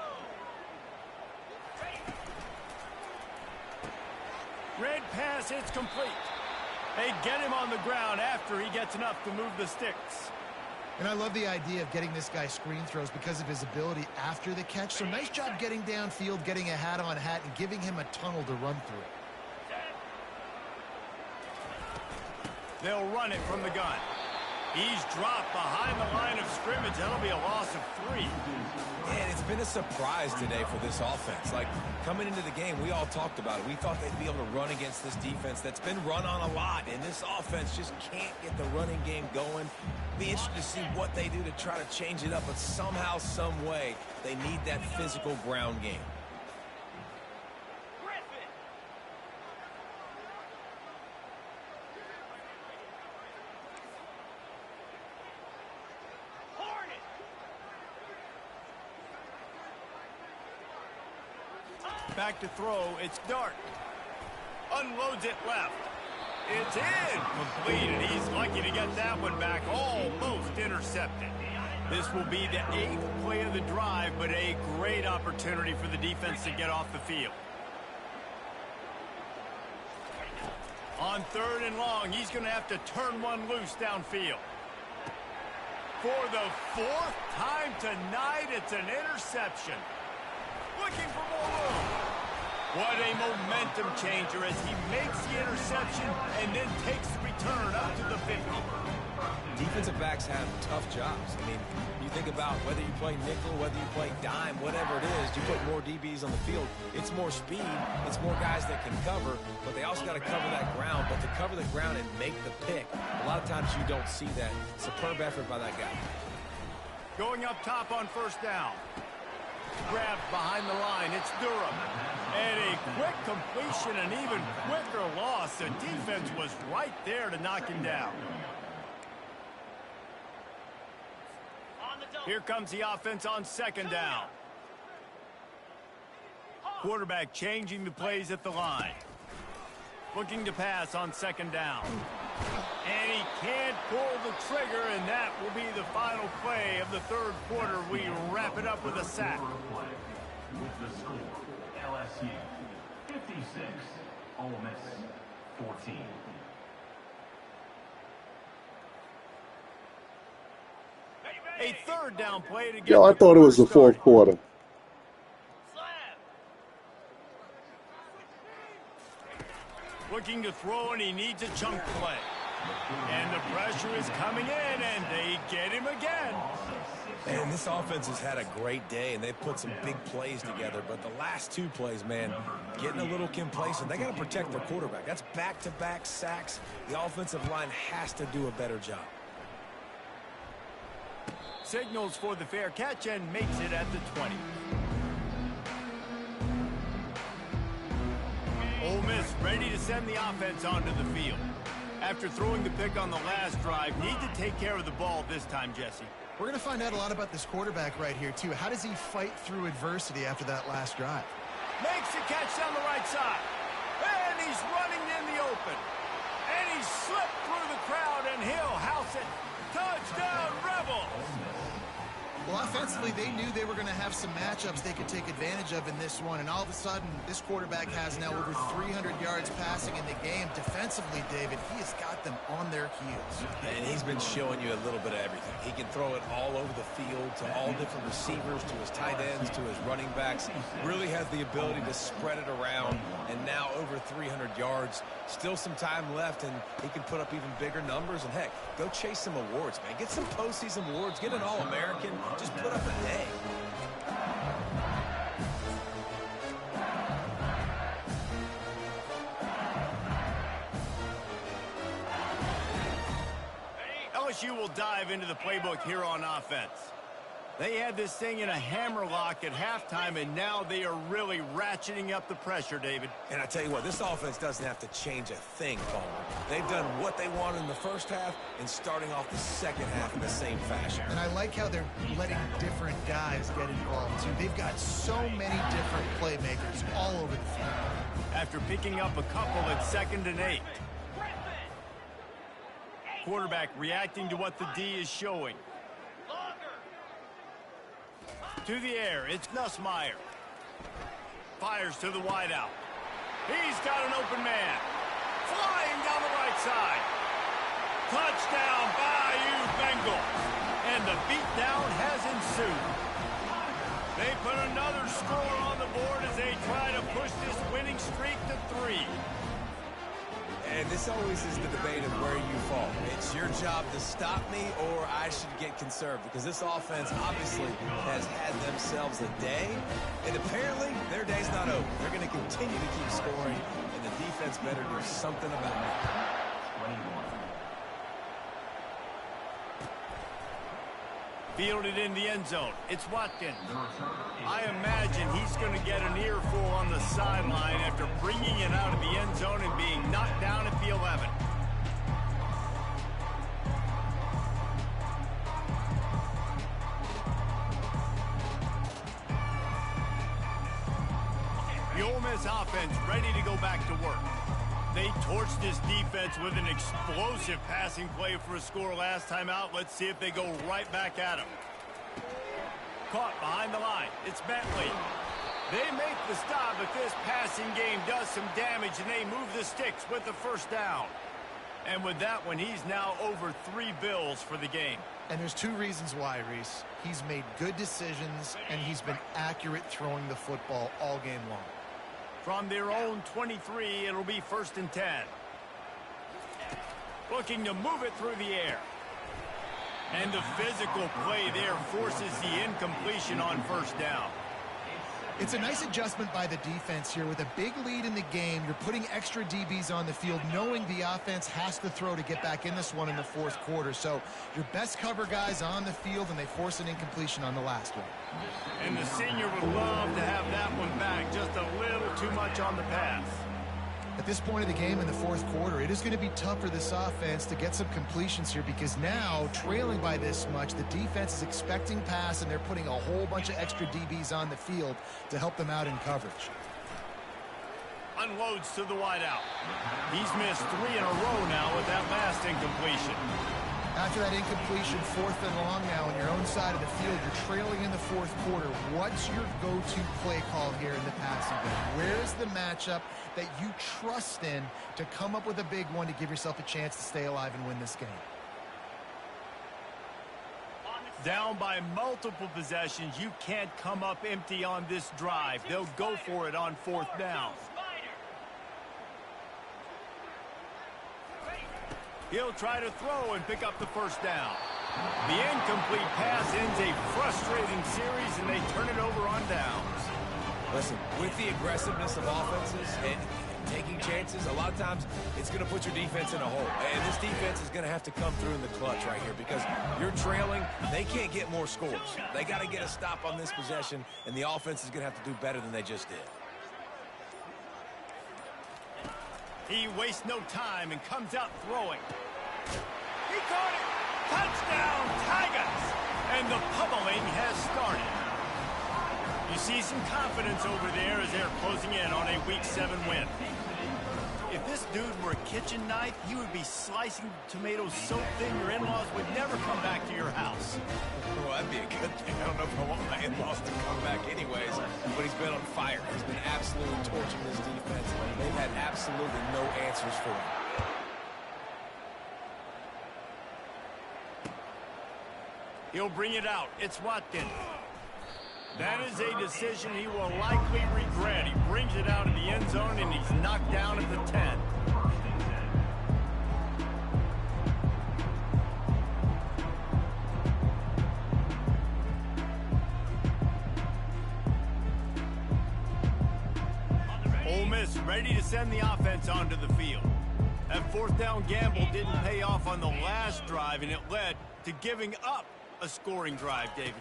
Ready. Red pass, it's complete. They get him on the ground after he gets enough to move the sticks. And I love the idea of getting this guy screen throws because of his ability after the catch. So nice job getting downfield, getting a hat-on-hat, and giving him a tunnel to run through. They'll run it from the gun. He's dropped behind the line of scrimmage. That'll be a loss of 3. And it's been a surprise today for this offense. Like, coming into the game, we all talked about it. We thought they'd be able to run against this defense that's been run on a lot, and this offense just can't get the running game going. Be interested to see what they do to try to change it up, but somehow, some way, they need that physical ground game. Griffin. Hornet. Back to throw, it's Dart. Unloads it left. It's incomplete, and he's lucky to get that one back. Almost intercepted. This will be the 8th play of the drive, but a great opportunity for the defense to get off the field. On 3rd and long, he's going to have to turn one loose downfield. For the 4th time tonight, it's an interception. Looking for more room. What a momentum changer as he makes the interception and then takes the return up to the 50. Defensive backs have tough jobs. I mean, you think about whether you play nickel, whether you play dime, whatever it is, you put more DBs on the field. It's more speed. It's more guys that can cover, but they also got to cover that ground. But to cover the ground and make the pick, a lot of times you don't see that. Superb effort by that guy. Going up top on 1st down. Grabbed behind the line. It's Durham. And a quick completion, an even quicker loss. The defense was right there to knock him down. Here comes the offense on 2nd down. Quarterback changing the plays at the line. Looking to pass on 2nd down. And he can't pull the trigger, and that will be the final play of the 3rd quarter. We wrap it up with a sack. With the score, LSU 56, Ole Miss 14. A 3rd down play to get Yo, I thought it was the fourth quarter. Looking to throw, and he needs a chunk play. And the pressure is coming in, and they get him again. And this offense has had a great day, and they've put some big plays together. But the last 2 plays, man, getting a little complacent. They got to protect their quarterback. That's back-to-back sacks. The offensive line has to do a better job. Signals for the fair catch and makes it at the 20. Ole Miss ready to send the offense onto the field. After throwing the pick on the last drive, need to take care of the ball this time, Jesse. We're going to find out a lot about this quarterback right here, too. How does he fight through adversity after that last drive? Makes the catch down the right side. And he's running in the open. And he slipped through the crowd, and he'll house it. Touchdown, Rebels! Well, offensively, they knew they were going to have some matchups they could take advantage of in this one, and all of a sudden, this quarterback has now over 300 yards passing in the game. Defensively, David, he has got them on their heels. And he's been showing you a little bit of everything. He can throw it all over the field to all different receivers, to his tight ends, to his running backs. Really has the ability to spread it around, and now over 300 yards. Still some time left, and he can put up even bigger numbers. And, heck, go chase some awards, man. Get some postseason awards. Get an All-American. Just put up a day. LSU will dive into the playbook here on offense. They had this thing in a hammerlock at halftime, and now they are really ratcheting up the pressure, David. And I tell you what, this offense doesn't have to change a thing, Palmer. They've done what they wanted in the first half and starting off the second half in the same fashion. And I like how they're letting different guys get involved, too. They've got so many different playmakers all over the field. After picking up a couple at 2nd and 8. Quarterback reacting to what the D is showing. To the air, it's Nussmeier. Fires to the wideout. He's got an open man. Flying down the right side. Touchdown, Bayou Bengals. And the beatdown has ensued. They put another score on the board as they try to push this winning streak to 3. And this always is the debate of where you fall. It's your job to stop me, or I should get conserved, because this offense obviously has had themselves a day, and apparently their day's not over. They're going to continue to keep scoring, and the defense better do something about it. Fielded in the end zone. It's Watkins. I imagine he's going to get an earful on the sideline after bringing it out of the end zone and being knocked down at the 11. The Ole Miss offense ready to go back to work. They torched this defense with an explosive passing play for a score last time out. Let's see if they go right back at him. Caught behind the line. It's Bentley. They make the stop, but this passing game does some damage, and they move the sticks with the first down. And with that one, he's now over 3 bills for the game. And there's 2 reasons why, Reese. He's made good decisions, and he's been accurate throwing the football all game long. From their own 23, it'll be 1st and 10. Looking to move it through the air. And the physical play there forces the incompletion on 1st down. It's a nice adjustment by the defense here. With a big lead in the game, you're putting extra DBs on the field, knowing the offense has to throw to get back in this one in the 4th quarter. So your best cover guys on the field, and they force an incompletion on the last one. And the senior would love to have that one back. Just a little too much on the pass. At this point of the game in the 4th quarter, it is going to be tough for this offense to get some completions here, because now, trailing by this much, the defense is expecting pass, and they're putting a whole bunch of extra DBs on the field to help them out in coverage. Unloads to the wideout. He's missed 3 in a row now with that last incompletion. After that incompletion, 4th and long now on your own side of the field, you're trailing in the 4th quarter. What's your go-to play call here in the passing game? Where's the matchup that you trust in to come up with a big one to give yourself a chance to stay alive and win this game? Down by multiple possessions, you can't come up empty on this drive. They'll go for it on 4th down. He'll try to throw and pick up the 1st down. The incomplete pass ends a frustrating series, and they turn it over on downs. Listen, with the aggressiveness of offenses and taking chances, a lot of times it's going to put your defense in a hole. And this defense is going to have to come through in the clutch right here, because you're trailing. They can't get more scores. They got to get a stop on this possession, and the offense is going to have to do better than they just did. He wastes no time and comes out throwing. He caught it. Touchdown, Tigers. And the pummeling has started. You see some confidence over there as they're closing in on a Week 7 win. If this dude were a kitchen knife, he would be slicing tomatoes so thin your in-laws would never come back to your house. Well, that'd be a good thing. I don't know if I want my in-laws to come back anyways, but he's been on fire. He's been absolutely torching this defense. They've had absolutely no answers for him. He'll bring it out. It's Watkins. That is a decision he will likely regret. He brings it out of the end zone, and he's knocked down at the 10. Ole Miss ready to send the offense onto the field. That fourth down gamble didn't pay off on the last drive, and it led to giving up a scoring drive, David.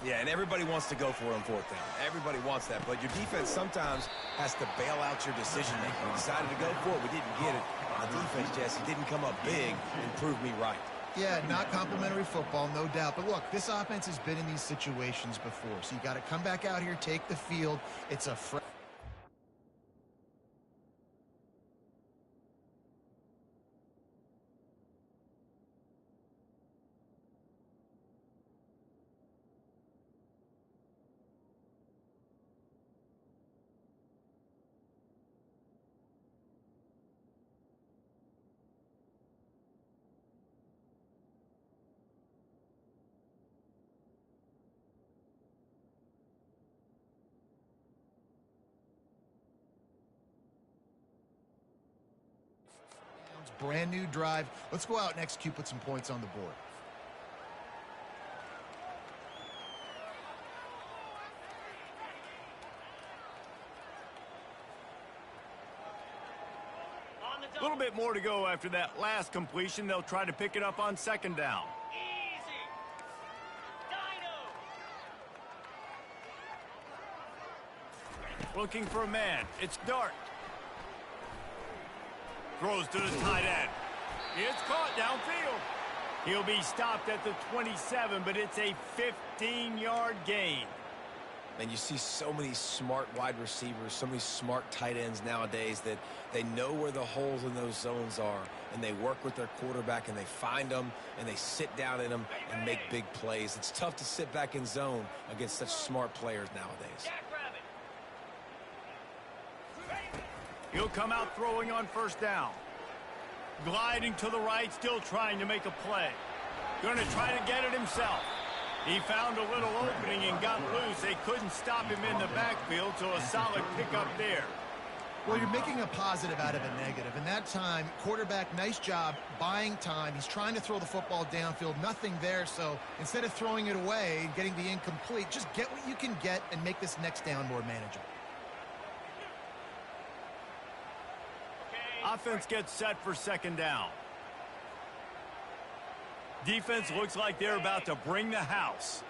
Yeah, and everybody wants to go for it on fourth down. Everybody wants that, but your defense sometimes has to bail out your decision-making. We decided to go for it. We didn't get it. On the defense, Jesse, didn't come up big and prove me right. Yeah, not complimentary football, no doubt. But look, this offense has been in these situations before, so you got to come back out here, take the field. It's a brand new drive. Let's go out and execute, put some points on the board. A little bit more to go after that last completion. They'll try to pick it up on second down. Easy. Dino. Looking for a man. It's Dart. Throws to the tight end. It's caught downfield. He'll be stopped at the 27, but it's a 15-yard gain. And you see so many smart wide receivers, so many smart tight ends nowadays that they know where the holes in those zones are, and they work with their quarterback, and they find them, and they sit down in them and make big plays. It's tough to sit back in zone against such smart players nowadays. He'll come out throwing on first down. Gliding to the right, still trying to make a play. Going to try to get it himself. He found a little opening and got loose. They couldn't stop him in the backfield, so a solid pickup there. Well, you're making a positive out of a negative. And that time, quarterback, nice job buying time. He's trying to throw the football downfield. Nothing there, so instead of throwing it away and getting the incomplete, just get what you can get and make this next down more manageable. Offense gets set for second down. Defense looks like they're about to bring the house.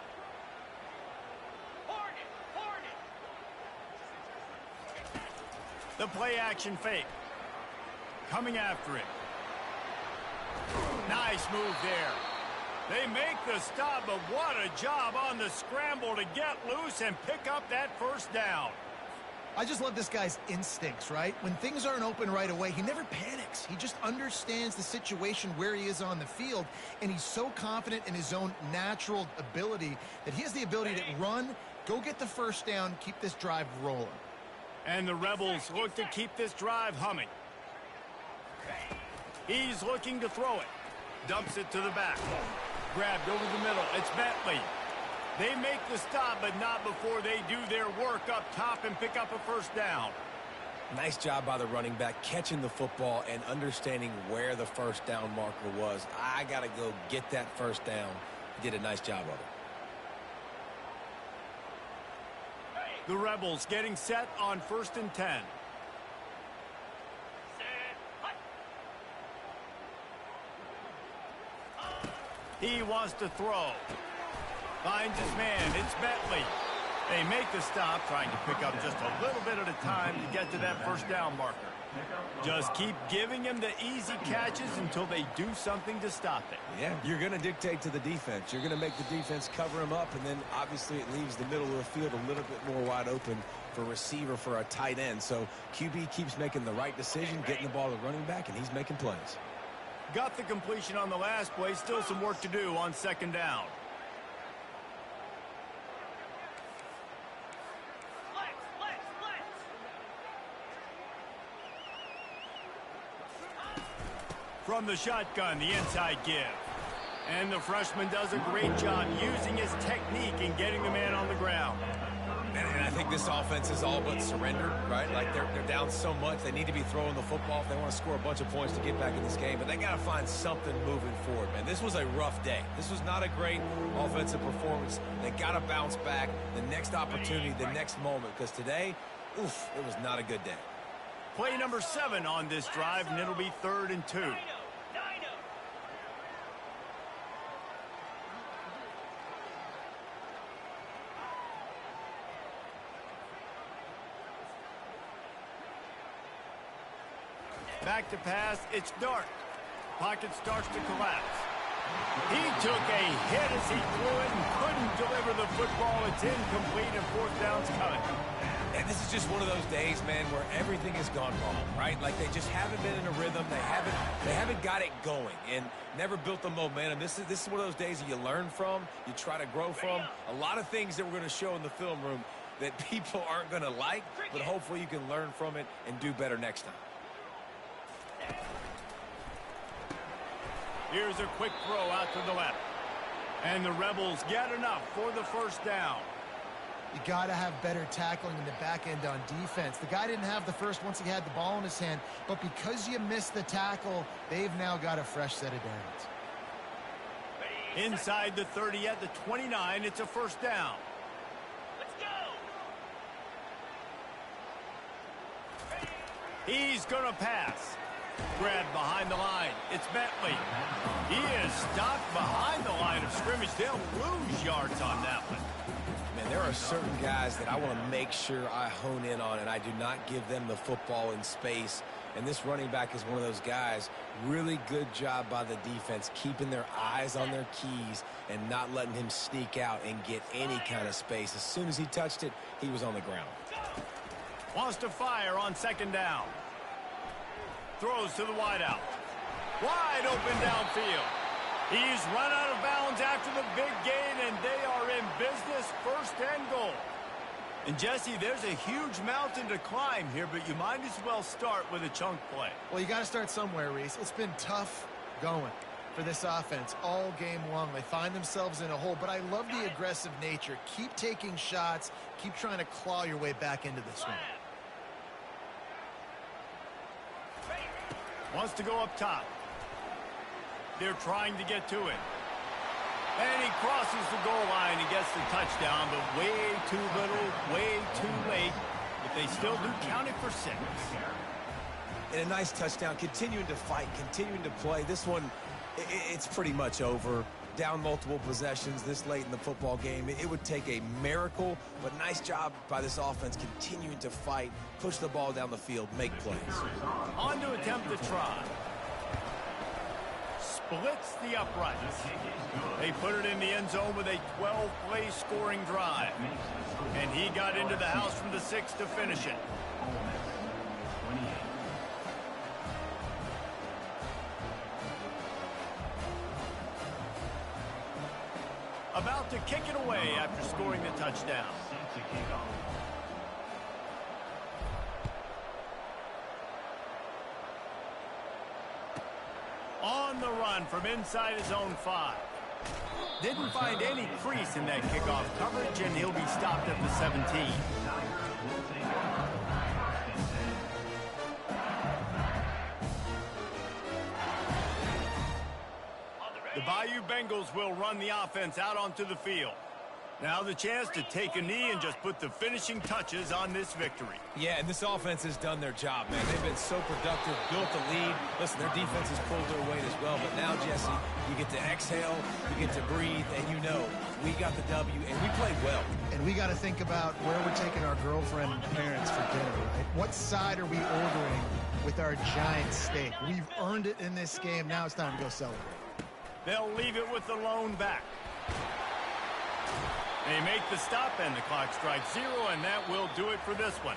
The play action fake. Coming after it. Nice move there. They make the stop, but what a job on the scramble to get loose and pick up that first down. I just love this guy's instincts, right? When things aren't open right away, he never panics. He just understands the situation where he is on the field, and he's so confident in his own natural ability that he has the ability to run, go get the first down, keep this drive rolling. And the Rebels look to keep this drive humming. He's looking to throw it. Dumps it to the back. Grabbed over the middle. It's Bentley. They make the stop, but not before they do their work up top and pick up a first down. Nice job by the running back, catching the football and understanding where the first down marker was. I got to go get that first down. He did a nice job of it. The Rebels getting set on 1st and 10. He wants to throw. Finds his man. It's Bentley. They make the stop, trying to pick up just a little bit at a time to get to that first down marker. Just keep giving him the easy catches until they do something to stop it. Yeah, you're going to dictate to the defense. You're going to make the defense cover him up, and then obviously it leaves the middle of the field a little bit more wide open for a receiver, for a tight end. So QB keeps making the right decision, getting the ball to running back, and he's making plays. Got the completion on the last play. Still some work to do on second down. From the shotgun, the inside give. And the freshman does a great job using his technique and getting the man on the ground. And I think this offense is all but surrendered, right? Like they're down so much. They need to be throwing the football if they want to score a bunch of points to get back in this game. But they got to find something moving forward, man. This was a rough day. This was not a great offensive performance. They got to bounce back the next opportunity, the next moment. Because today, oof, it was not a good day. Play number 7 on this drive, and it'll be 3rd and 2. Back to pass, it's dark. Pocket starts to collapse. He took a hit as he threw it and couldn't deliver the football. It's incomplete and 4th down's coming. And this is just one of those days, man, where everything has gone wrong, right? Like they just haven't been in a rhythm. They haven't got it going and never built the momentum. This is one of those days that you learn from, you try to grow from. A lot of things that we're going to show in the film room that people aren't going to like, but hopefully you can learn from it and do better next time. Here's a quick throw out to the left. And the Rebels get enough for the 1st down. You got to have better tackling in the back end on defense. The guy didn't have the first once he had the ball in his hand, but because you missed the tackle, they've now got a fresh set of downs. Inside the 30 at the 29, it's a 1st down. Let's go. He's going to pass. Grabbed behind the line. It's Bentley. He is stopped behind the line of scrimmage. They'll lose yards on that one. Man, there are certain guys that I want to make sure I hone in on, and I do not give them the football in space. And this running back is one of those guys. Really good job by the defense, keeping their eyes on their keys and not letting him sneak out and get any kind of space. As soon as he touched it, he was on the ground. Wants to fire on 2nd down. Throws to the wideout. Wide open downfield. He's run out of bounds after the big gain, and they are in business, 1st and goal. And, Jesse, there's a huge mountain to climb here, but you might as well start with a chunk play. Well, you got to start somewhere, Reese. It's been tough going for this offense all game long. They find themselves in a hole, but I love the aggressive nature. Keep taking shots. Keep trying to claw your way back into this one. Wants to go up top. They're trying to get to it. And he crosses the goal line and gets the touchdown, but way too little, way too late. But they still do count it for 6. And a nice touchdown, continuing to fight, continuing to play. This one, it's pretty much over. Down multiple possessions this late in the football game. It would take a miracle, but nice job by this offense continuing to fight, push the ball down the field, make plays. On to attempt the try. Splits the uprights. They put it in the end zone with a 12-play scoring drive. And he got into the house from the 6 to finish it. About to kick it away after scoring the touchdown. On the run from inside his own 5. Didn't find any crease in that kickoff coverage, and he'll be stopped at the 17. The Bayou Bengals will run the offense out onto the field. Now the chance to take a knee and just put the finishing touches on this victory. Yeah, and this offense has done their job, man. They've been so productive, built the lead. Listen, their defense has pulled their weight as well. But now, Jesse, you get to exhale, you get to breathe, and you know we got the W, and we played well. And we got to think about where we're taking our girlfriend and parents for dinner, right? What side are we ordering with our giant steak? We've earned it in this game. Now it's time to go celebrate. They'll leave it with the lone back. They make the stop, and the clock strikes 0, and that will do it for this one.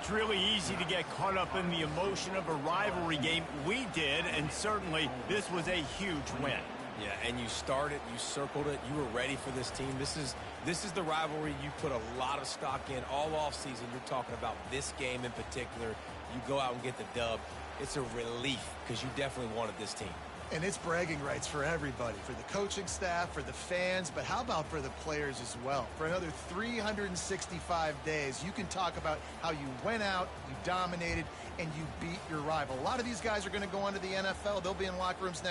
It's really easy to get caught up in the emotion of a rivalry game. We did, and certainly this was a huge win. Yeah, and you started, you circled it, you were ready for this team. This is the rivalry you put a lot of stock in all offseason. You're talking about this game in particular. You go out and get the dub. It's a relief because you definitely wanted this team. And it's bragging rights for everybody, for the coaching staff, for the fans, but how about for the players as well? For another 365 days, you can talk about how you went out, you dominated, and you beat your rival. A lot of these guys are going to go on to the NFL. They'll be in locker rooms next